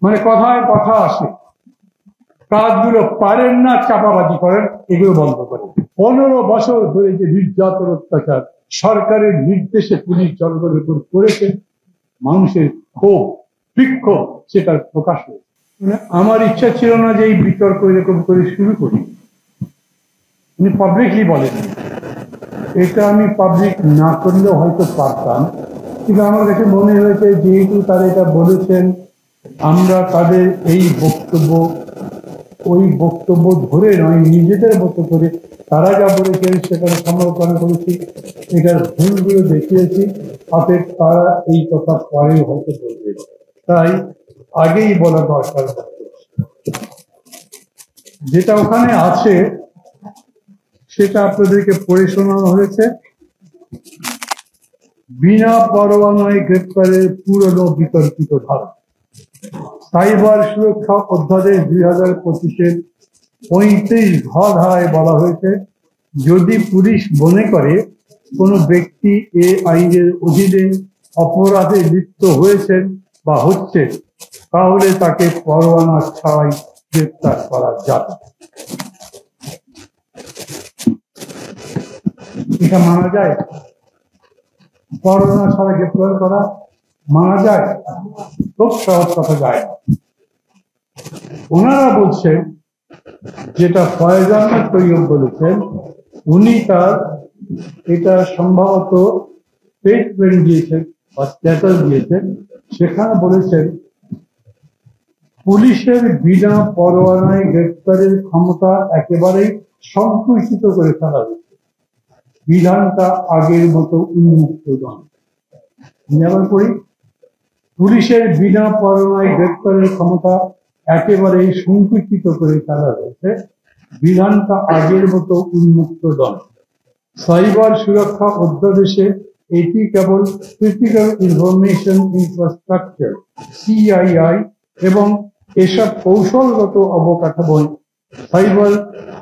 মানে কথায় কথা আসে, কাজগুলো পারেন না, চাপাবাজি করেন, এগুলো বন্ধ করেন। 15 বছর ধরে যে নির্যাতন অত্যাচার সরকারের নির্দেশে পুলিশ জনগণের উপর করেছে, মানুষের ক্ষোভ বিক্ষোভ সেটার প্রকাশ হয়েছে। মানে আমার ইচ্ছা ছিল না যে এই বিতর্ক এরকম করে শুরু করি। উনি পাবলিকলি বলেন, এটা আমি পাবলিক না করলেও হয়তো পারতাম, কিন্তু আমার কাছে মনে হয়েছে যেহেতু তারা এটা বলেছেন, আমরা তাদের এই বক্তব্য ওই বক্তব্য ধরে নয়, নিজেদের মতো করে তারা যা বলেছেন সেখানে সমালোচনা করেছি, এটার ভুলগুলো দেখিয়েছি, অতএব তারা এই কথা পরে হয়তো বলবে, তাই আগেই বলা দরকার। যেটা ওখানে আছে সেটা আপনাদেরকে পড়ে শোনানো হয়েছে। বিনা পরোয়ানায় গ্রেপ্তারের পুরনো বিতর্কিত ধারা। সাইবার সুরক্ষা অধ্যাদেশ 2025-এর 35 ধারায় বলা হয়েছে, যদি পুলিশ মনে করে কোনো ব্যক্তি এ আইনের অধীনে অপরাধে লিপ্ত হয়েছেন বা হচ্ছে, তাহলে তাকে পরোয়ানা ছাড়াই গ্রেপ্তার করা যাবে। এটা মানা যায়? পরোয়ানা ছাড়া গ্রেপ্তার করা মানা যায়? খুব সহজ কথা যায়। ওনারা বলছেন, যেটা ফয়েজ আহমেদ তৈয়ব বলেছেন, উনি তার এটা সম্ভবত স্টেটমেন্ট দিয়েছেন বা স্ট্যাটাস দিয়েছেন, সেখানে বলেছেন পুলিশের বিনা পরোয়ানায় গ্রেপ্তারের ক্ষমতা একেবারেই সংকুচিত করে ফেলা হয়েছে, বিধানটা আগের মতো উন্মুক্ত নয়। যেমন করি, পুলিশের বিনা পরোয়ানায় গ্রেপ্তারের ক্ষমতা একেবারেই সংকুচিত করে ফেলা হয়েছে, বিধানটা আগের মতো উন্মুক্ত নয়। সাইবার সুরক্ষা অধ্যাদেশে এটি কেবল ক্রিটিক্যাল ইনফরমেশন ইনফ্রাস্ট্রাকচার সিআইআই এবং এসব কৌশলগত অবকাঠামোয় সাইবার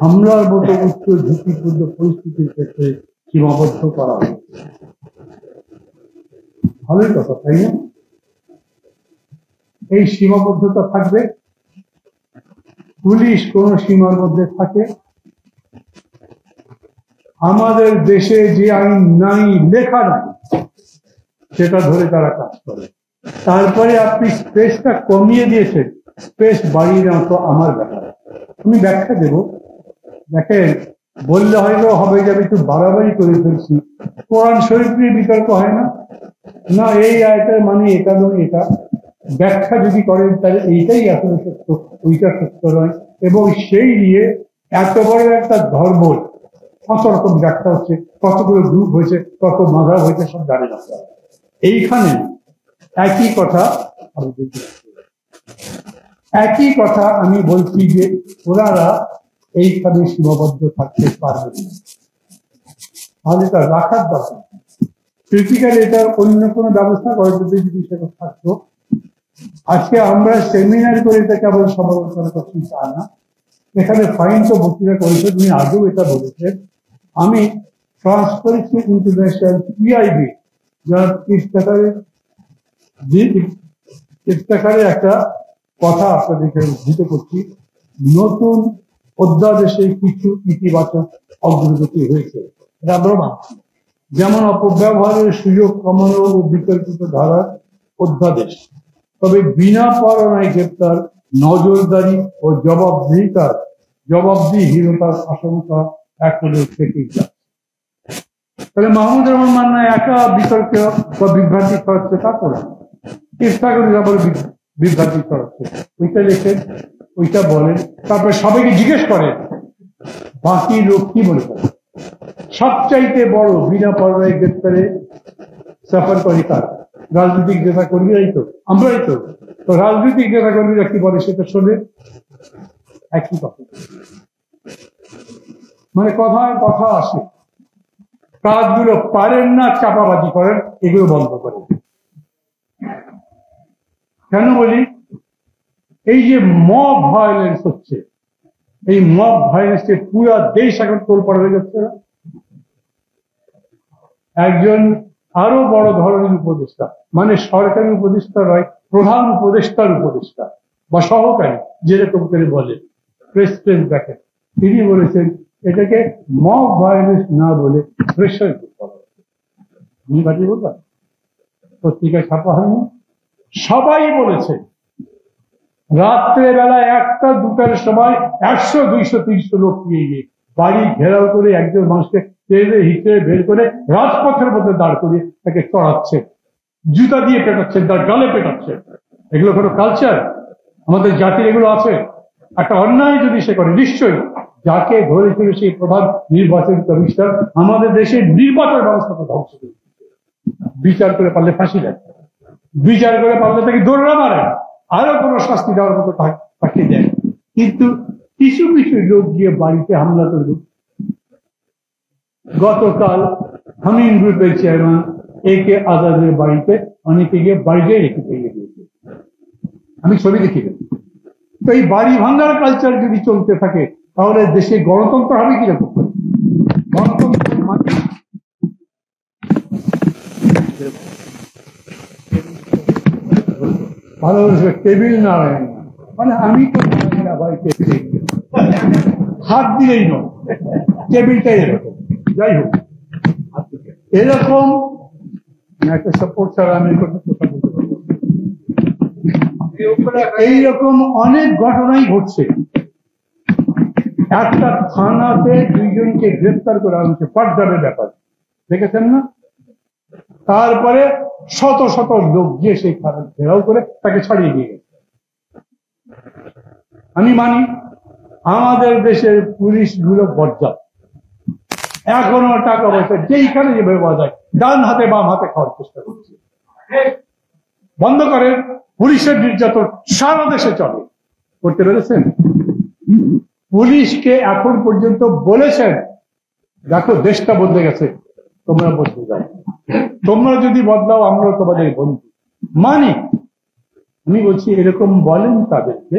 হামলার মতো উচ্চ ঝুঁকিপূর্ণ পরিস্থিতির ক্ষেত্রে সীমাবদ্ধ করা হয়েছে। ভালোই কথা, তাই না? এই সীমাবদ্ধতা থাকবে, পুলিশ কোন সীমার মধ্যে থাকে। আমাদের দেশে যে আইন নাই, লেখা নাই, সেটা ধরে তারা কাজ করে। তারপরে আপনি স্পেসটা কমিয়ে দিয়েছেন, স্পেস বাড়িয়ে নেওয়া তো আমার ব্যাপার, আমি ব্যাখ্যা দেব। দেখেন, বললে হয়তো হবে যে আমি একটু বাড়াবাড়ি করে ফেলছি। কোরআন শরীফ নিয়ে বিতর্ক হয় না, না এই আয়তের মানে এটা নয়, এটা ব্যাখ্যা যদি করেন তাহলে এইটাই আসলে সত্য, ওইটা সত্য নয়, এবং সেই নিয়ে এত বড় একটা ধর্ম কত রকম ব্যাখ্যা হচ্ছে, কতগুলো গ্রুপ হয়েছে, কত মাযহাব হয়েছে, সব জানে না। এইখানে একই কথা আমি বলছি যে ওনারা এইখানে সীমাবদ্ধ থাকতে পারবে না, তাহলে তার রাখার দরকার। ক্রিটিক্যাল এটার অন্য কোনো ব্যবস্থা করে যদি সেটা থাকতো। আজকে আমরা সেমিনার করে এটা কেবল সমালোচনা করছি তা না, এখানে ফাইন তো বক্তৃতা করেছে, তুমি আগেও এটা বলেছেন। আমি ট্রান্সপারেন্সি ইন্টারন্যাশনাল পিআইবি যার ইফতেখারে একটা কথা আপনাদেরকে উদ্ধৃত করছি। নতুন অধ্যাদেশে কিছু ইতিবাচক অগ্রগতি হয়েছে, এটা আমরা মানছি। যেমন অপব্যবহারের সুযোগ কমানো ও বিতর্কিত ধারার অধ্যাদেশ। তবে বিনা পরোয়ানায় গ্রেপ্তার, নজরদারি ও জবাবদিহিহীনতার আশঙ্কা এখনো থেকেই যাচ্ছে। তাহলে মাহমুদুর রহমান মান্না একা বিতর্ক বা বিভ্রান্তি ছড়াচ্ছে তা করে, চেষ্টা করে আবার বিভ্রান্তি ছড়াচ্ছে, ওইটা লেখেন, ওইটা বলেন, তারপরে সবাইকে জিজ্ঞেস করেন বাকি লোক কি মনে করে। সবচাইতে বড় বিনা পরোয়ানায় গ্রেপ্তারে সাফার করে কার? রাজনৈতিক নেতা কর্মীরাই তো, আমরাই তো। তো রাজনৈতিক নেতা কর্মীরা কি বলে সেটা শোনে, একই কথা। মানে কথায় কথা আসে, কাজগুলো পারেন না, চাপাবাজি করেন, এগুলো বন্ধ করেন। কেন বলি? এই যে মব ভায়োলেন্স হচ্ছে, এই মব ভায়োলেন্সে পুরো দেশ এখন তোলপাড় হয়ে যাচ্ছে না। একজন আরো বড় ধরনের উপদেষ্টা, মানে সরকারি উপদেষ্টা নয়, প্রধান উপদেষ্টার উপদেষ্টা, বা সহকারী যেরকম করে বলে প্রেস দেখেন, তিনি বলেছেন এটাকে মব ভায়োলেন্স না বলে প্রেশার আমি বাকি বললাম, পত্রিকায় ছাপা হয়নি, সবাই বলেছে। রাত্রে বেলা 1টা 2টার সময় 100, 200, 300 লোক নিয়ে গিয়ে বাড়ি ঘেরাও করে একজন মানুষকে টেনে হিচড়ে বের করে রাজপথের মধ্যে দাঁড় করিয়ে তাকে চড়াচ্ছে, জুতা দিয়ে পেটাচ্ছে, তার গালে পেটাচ্ছে। এগুলো কোনো কালচার? আমাদের জাতির এগুলো আছে? একটা অন্যায় যদি সে করে, নিশ্চয়ই যাকে ধরেছিল সেই প্রধান নির্বাচন কমিশনার আমাদের দেশের নির্বাচন ব্যবস্থাকে ধ্বংস করে, বিচার করে পারলে ফাঁসি দেয়, বিচার করে পারলে তাকে দৌড়া মারে, আরো কোনো শাস্তি দেওয়ার মতো তাকে দেয়। কিন্তু কিছু কিছু লোক গিয়ে বাড়িতে হামলা করবে। গতকাল হামিম গ্রুপের চেয়ারম্যান AK আজাদের বাড়িতে অনেকে গিয়ে বাড়িতে রেখে ভেঙে দিয়েছে, আমি ছবি দেখি। তো এই বাড়ি ভাঙার কালচার যদি চলতে থাকে তাহলে দেশে গণতন্ত্র হবে কিরকম? গণতন্ত্র মানে ভালো টেবিল না, মানে আমি তো না ভাই, হাত দিলেই নয়, টেবিলটাই এরকম। যাই হোক, এরকম একটা সাপোর্ট ছাড়া আমি কথা বলতে পারবো। এইরকম অনেক ঘটনাই ঘটছে। একটা থানাতে 2 জনকে গ্রেফতার করা হয়েছে, পাটগ্রামের ব্যাপার, দেখেছেন না? তারপরে শত শত লোক গিয়ে সেই থানা ঘেরাও করে তাকে ছাড়িয়ে দিয়ে গেছে। আমি মানি আমাদের দেশের পুলিশ গুলো বজ্জাত, এখনো টাকা পয়সা যেইখানে যেভাবে পাওয়া যায় ডান হাতে বাম হাতে খাওয়ার চেষ্টা করছে। বন্ধ করেন, পুলিশের নির্যাতন সারা দেশে চলে। করতে পেরেছেন? পুলিশকে এখন পর্যন্ত বলেছেন দেখো দেশটা বদলে গেছে, তোমরা বদলে যাও, তোমরা যদি বদলাও আমরা তোমাদের বন্ধু। মানি, আমি বলছি এরকম বলেন তাদেরকে।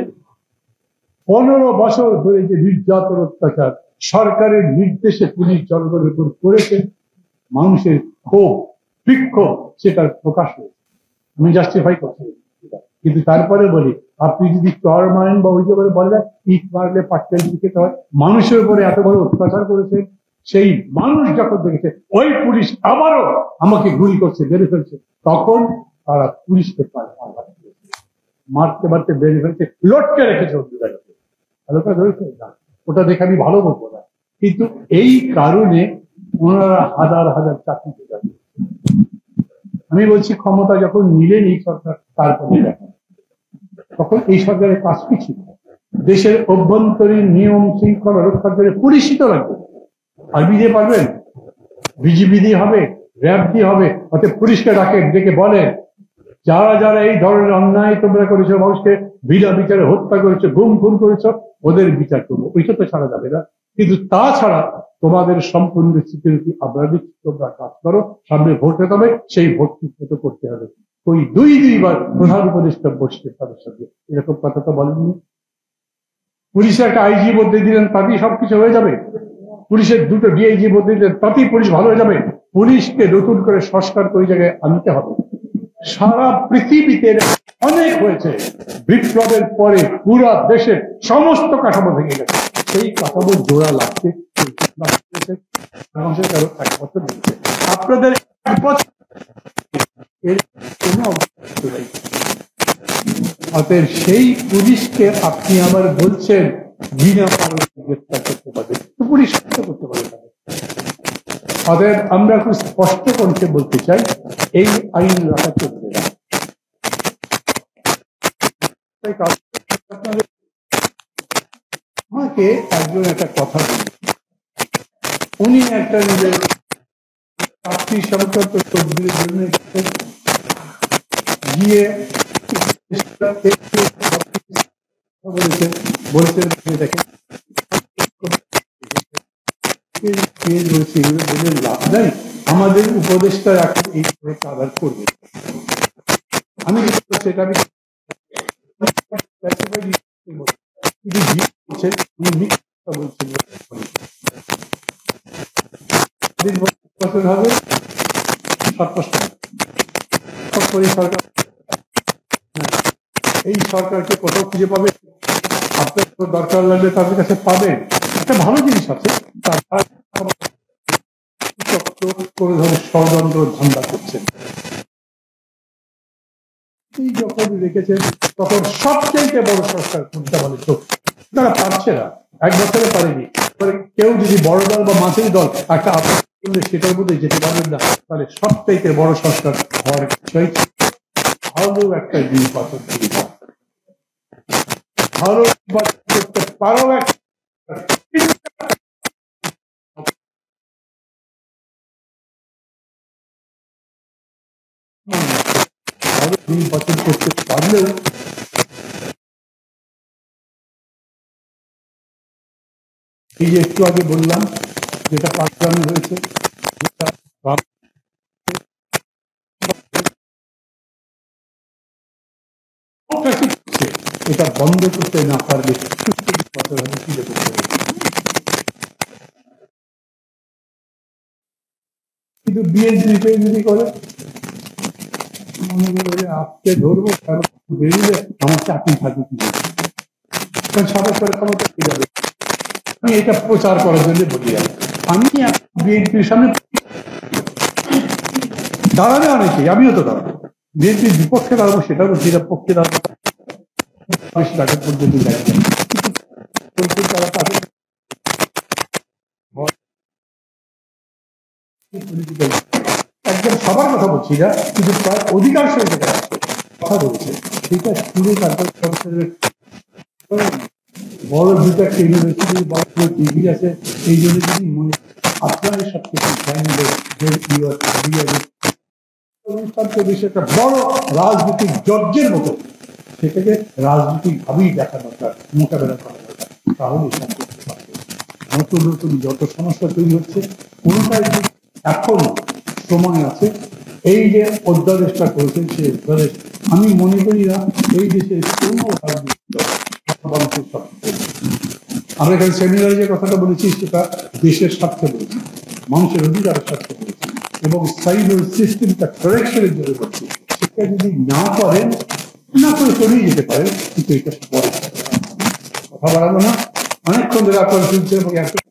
15 বছর ধরে যে নির্যাতন অত্যাচার সরকারের নির্দেশে পুলিশ জনগণের উপর করেছে, মানুষের ক্ষোভ বিক্ষোভ সেটার প্রকাশ হয়েছে। আমি জাস্টিফাই করছি, কিন্তু তারপরে বলি আপনি যদি চর মারেন বা ওই যে বলে ইট মারলে পাটকেল দিতে হয়, মানুষের উপরে এত বড় অত্যাচার করেছে, সেই মানুষ যখন দেখেছে ওই পুলিশ আবারও আমাকে গুলি করছে, বেড়ে ফেলছে, তখন তারা পুলিশকে মারতে মারতে বেড়ে ফেলছে, লটকে রেখেছে ওটা দেখে আমি ভালো বলবো না, কিন্তু এই কারণে ওনারা হাজার হাজার চাকরিতে যাবে। আমি বলছি ক্ষমতা যখন নিলেন এই সরকার, তারপরে তখন এই সরকারের কাজ কি ছিল? দেশের অভ্যন্তরীণ নিয়ম শৃঙ্খলা রক্ষার জন্য পুলিশই তো লাগবে। আর্মি দিয়ে পারবেন? বিজিবি দিয়ে হবে? র্যাব দিয়ে হবে? অর্থাৎ পুলিশকে ডেকে বলেন যারা যারা এই ধরনের অন্যায় তোমরা করেছো, মানুষকে বিনা বিচারে হত্যা করেছো, গুম খুন করেছো, ওদের বিচার করবো। ওইটা তো ছাড়া যাবে না। কিন্তু তাছাড়া তোমাদের সম্পূর্ণ সিকিউরিটি আমরা দিচ্ছি, তোমরা কাজ করো, সামনে ভোট হতে হবে, সেই ভোট ঠিক মতো করতে হবে। ওই 2-2বার প্রধান উপদেষ্টা বসছে তাদের সঙ্গে, এরকম কথা তো বলেননি। পুলিশের একটা IG বদলে দিলেন, তাতেই সবকিছু হয়ে যাবে? পুলিশের 2টো DIG বদলে দিলেন, তাতেই পুলিশ ভালো হয়ে যাবে? পুলিশকে নতুন করে সংস্কার করে জায়গায় আনতে হবে। সারা পৃথিবীতে অনেক হয়েছে, বিপ্লবের পরে পুরা দেশের সমস্ত কাঠামো ভেঙে গেছে, সেই কাঠামো জোড়া লাগছে আপনাদের অতএব সেই পুলিশকে আপনি আবার বলছেন বিনা কারণে গ্রেফতার করতে পারবে, তো পুলিশ করতে পারে। অতএব আমরা খুব স্পষ্ট কণ্ঠে বলতে চাই এই আইন রাখা চলবে না। আমাকে একজন একটা কথা বলেন, উনি একটা নিজের চাকরি সংক্রান্ত তদবিরের জন্য গিয়ে বলছেন দেখেন লাভ নাই, আমাদের উপদেষ্টা এখন এই আবার করবে। আমি সেটা হবে সরকার, এই সরকারকে কোথাও খুঁজে পাবেন, আপনার দরকার লাগলে তাদের কাছে পাবেন। একটা ভালো জিনিস আছে, কোনো ধরনের ষড়যন্ত্র ধান্দা করছেন যখন রেখেছেন, তখন সবচেয়ে বড় সরকার কোনটা বলে তো তারা পারছে না, এক বছরে পারেনি। কেউ যদি বড় দল বা মাঝারি দল একটা আপত্তি করলে সেটার মধ্যে যেতে পারবেন না, তাহলে সবচেয়ে বড় সরকার হওয়ার বিষয় ভালো একটা নির্বাচন, ভালো নির্বাচন করতে পারো ভালো নির্বাচন করতে পারলেও এই যে একটু আগে বললাম যেটা পাকিস্তানে হয়েছে, এটা বন্ধ করতে না পারলে কিন্তু বিএনপি যদি করে মনে করে আজকে ধরবো বেরিয়ে আমার চাকরি থাকবে কি, সাবেক করে ক্ষমতা কি যাবে। আমি এটা প্রচার করার জন্য বলি, আমি বিএনপির সামনে দাঁড়াবে অনেকে, আমিও তো দাঁড়াবো, বিএনপির বিপক্ষে দাঁড়াবো সেটা যেটা পক্ষে দাঁড়াবো পর্যন্ত তারা তাদের একদম সবার কথা বলছি না, কিন্তু প্রায় অধিকাংশ কথা বলছে সেটা শুনে তারপর বড় দুটো একটা ইউনিভার্সিটি বড় ডিগ্রি আছে, এই জন্য যদি মনে আপনাদের সবচেয়ে একটা বড় রাজনৈতিক যজ্ঞের মতো সেটাকে রাজনৈতিক ভাবেই দেখা দরকার, মোকাবেলা করা দরকার, তাহলে নতুন নতুন যত সমস্যা তৈরি হচ্ছে কোনোটাই এখন সময় আছে। এই যে অধ্যাদেশটা করেছেন সেই অধ্যাদেশ আমি মনে করি না এই দেশের কোনো আমরা এখানে সেমিনারে যে কথাটা বলেছি সেটা দেশের স্বার্থে বলেছি, মানুষের অধিকারের স্বার্থে বলেছি, এবং সাইবার সিস্টেমটা কারেকশনের জন্য করছি। সেটা যদি না করেন, না করে চলেই যেতে পারেন, কিন্তু এটা পরে কথা বাড়াবো না, অনেকক্ষণ ধরে আপনার শুনছে এবং আমাদের